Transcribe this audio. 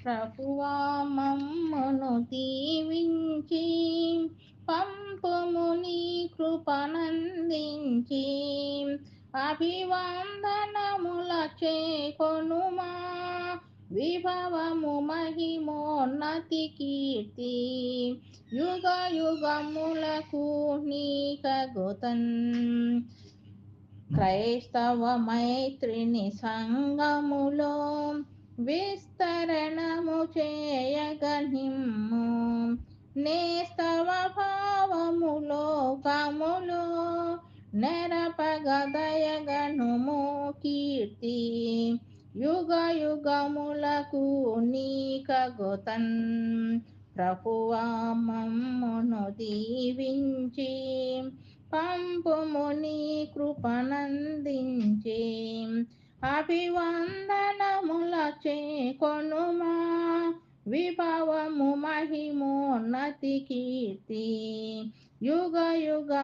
ప్రభువా మమ్మును దీవించి పంపుము నీ కృపనందించి అభివందనముల చేకొనుమా విభవము మహిమోన్నతి కీర్తి యుగ యుగములకు నీకగుతన్ క్రైస్తవ మైత్రిని సంగములో విస్తరణము చేయగనిమ్ము నేస్తవ భావములో కములో నెరపగదయగనుము కీర్తి యుగ యుగములకు నీకగుతన్ ప్రభువా మమ్మును దీవించి పంపుము నీ కృపనందించి అభివందనముల చేకొనుమా విభవము మహిమోన్నతి కీర్తి యుగ యుగ